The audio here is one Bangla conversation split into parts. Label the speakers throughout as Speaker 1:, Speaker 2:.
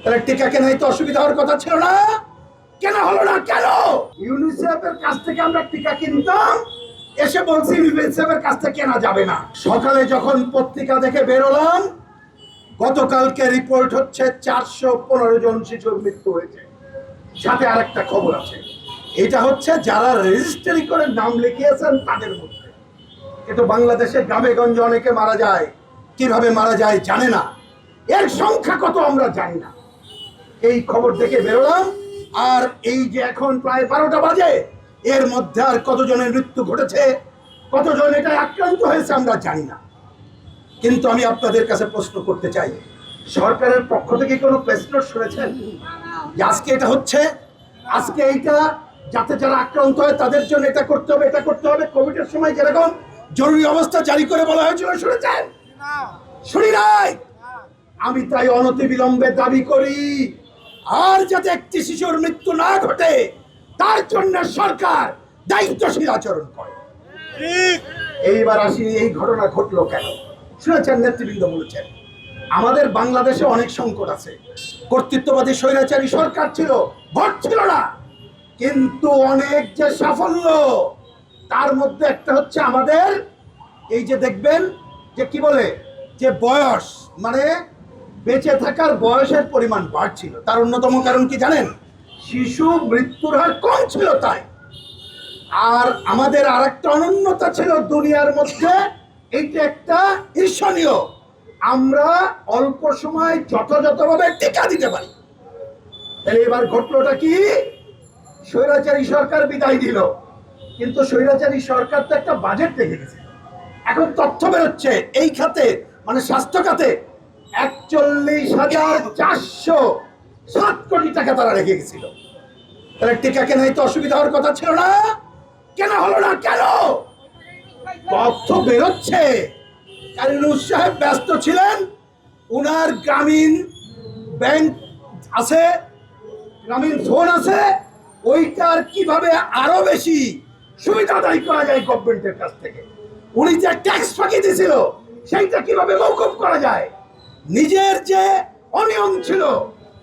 Speaker 1: তাহলে টিকা কেনাই তো অসুবিধা হওয়ার কথা ছিল না, কেন হলো না? কেন ইউনিসেফের কাছ থেকে আমরা টিকা কিনতাম, এসে বলছি ইউনিসেফের কাছ থেকে কেনা যাবে না। সকালে যখন পত্রিকা দেখে বেরোলাম, গতকালকে রিপোর্ট হচ্ছে 415 জন শিশুর মৃত্যু হয়েছে। সাথে আরেকটা খবর আছে, এটা হচ্ছে যারা রেজিস্ট্রি করে নাম লিখিয়েছেন তাদের মধ্যে। কিন্তু বাংলাদেশে গ্রামে গঞ্জে অনেকে মারা যায়, কিভাবে মারা যায় জানে না, এর সংখ্যা কত আমরা জানি না। এই খবর দেখে বেরোলাম, আর এই যে এখন প্রায় 12টা বাজে, এর মধ্যে আর কতজনের মৃত্যু ঘটেছে, কতজন এটা আক্রান্ত হয়েছে আমরা জানি না। কিন্তু আমি আপনাদের কাছে প্রশ্ন করতে চাই, সরকারের পক্ষ থেকে কোনো প্রেস নোট শুনেছেন যে আজকে এটা হচ্ছে, আজকে এইটা যাতে যারা আক্রান্ত হয় তাদের জন্য এটা করতে হবে, এটা করতে হবে? কোভিডের সময় যেরকম জরুরি অবস্থা জারি করে বলা হয়েছিল, শুনেছেন? শুনি নাই। আমি তাই অনতিবিলম্বে দাবি করি, আর যাতে একটি শিশুর মৃত্যু না ঘটে তার জন্য সরকার দায়িত্বশীল আচরণ করে। এইবার আসি, এই ঘটনা ঘটলো কেন? শুনেছেন, নেতৃবৃন্দ বলেছেন আমাদের বাংলাদেশে অনেক সংকট আছে, কর্তৃত্ববাদী স্বৈরাচারী সরকার ছিল, ভোট ছিল না, কিন্তু অনেক যে সাফল্য, তার মধ্যে একটা হচ্ছে আমাদের এই যে দেখবেন যে কি বলে যে বয়স, মানে বেঁচে থাকার বয়সের পরিমাণ বাড়ছিল। তার অন্যতম কারণ কি জানেন? শিশু মৃত্যুর হার কম ছিল তাই। আর আমাদের আরেকটা অনন্যতা ছিল দুনিয়ার মধ্যে, এইটা একটা ঈর্ষণীয়, আমরা অল্প সময় যথাযথভাবে টিকা দিতে পারি। তাহলে এবার ঘটলোটা কি? স্বৈরাচারী সরকার বিদায় দিল, কিন্তু স্বৈরাচারী সরকার তো একটা বাজেট রেখে গেছে। এখন তথ্য বেরোচ্ছে এই খাতে, মানে স্বাস্থ্য খাতে 41,407 কোটি টাকা তারা রেখে গেছিল। তাহলে টিকা কেনাই তো অসুবিধা হওয়ার কথা ছিল না, কেন হলো না? কেন? তথ্য বেরোচ্ছে কারুনুস সাহেব ব্যস্ত ছিলেন, উনার গ্রামীণ ব্যাংক আছে, গ্রামীণ ফোন আছে, ওইটার কিভাবে আরো বেশি সুবিধা আদায় করা যায় গভর্নমেন্টের কাছ থেকে, উনি যে ট্যাক্স ফাঁকি দিয়েছিল সেইটা কিভাবে মওকুফ করা যায়, নিজের যে অনিয়ম ছিল,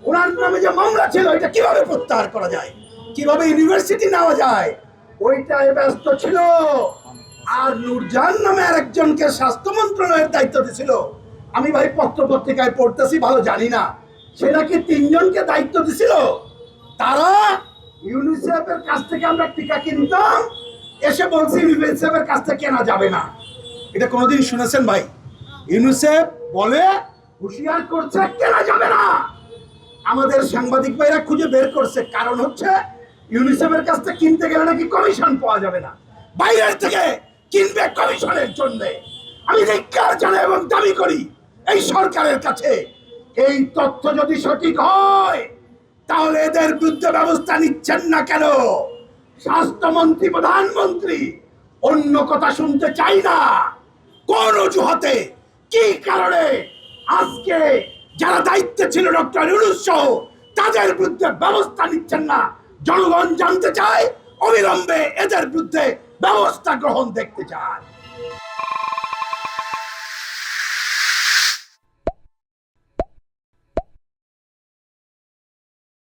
Speaker 1: ওনার নামে যে মামলা ছিল, এটা কিভাবে প্রত্যাহার করা যায়, কিভাবে ইউনিভার্সিটি নেওয়া যায়, ওইটাই ব্যস্ত ছিল। আর নূরজাহান নামে আরেকজনকে স্বাস্থ্য মন্ত্রণালয়ের দায়িত্ব দিয়েছিল। আমি ভাই পত্র পত্রিকায় পড়তেছি, ভালো জানি না, সেটা কি 3 জনকে দায়িত্ব দিছিল। তারা ইউনিসেফের কাছ থেকে আমরা টিকা কিনতাম, এসে বলছি ইউনিসেফের কাছ থেকে কেনা যাবে না। এটা কোনোদিন শুনেছেন ভাই? ইউনিসেফ বলে হুঁশিয়ার করছে কেনা যাবে না। আমাদের সাংবাদিক ভাইরা খুঁজে বের করছে, কারণ হচ্ছে ইউনিসেফের কাছ থেকে কিনতে গেলে নাকি কমিশন পাওয়া যাবে না, বাইরের থেকে কিনবে কমিশনের জন্য। আমি ধিক্কার জানাই এবং দাবি করি এই সরকারের কাছে, এই তথ্য যদি সঠিক হয় তাহলে এদের বিরুদ্ধে ব্যবস্থা নিচ্ছেন না কেন? স্বাস্থ্যমন্ত্রী, প্রধানমন্ত্রী, অন্য কথা শুনতে চাই না। কোন অজুহাতে, কি কারণে আজকে যারা দায়িত্বে ছিল ডক্টর ইউনূস সহ তাদের বিরুদ্ধে ব্যবস্থা নিচ্ছেন না? জনগণ জানতে চায়, অবিলম্বে এদের বিরুদ্ধে ব্যবস্থা গ্রহণ দেখতে চায়।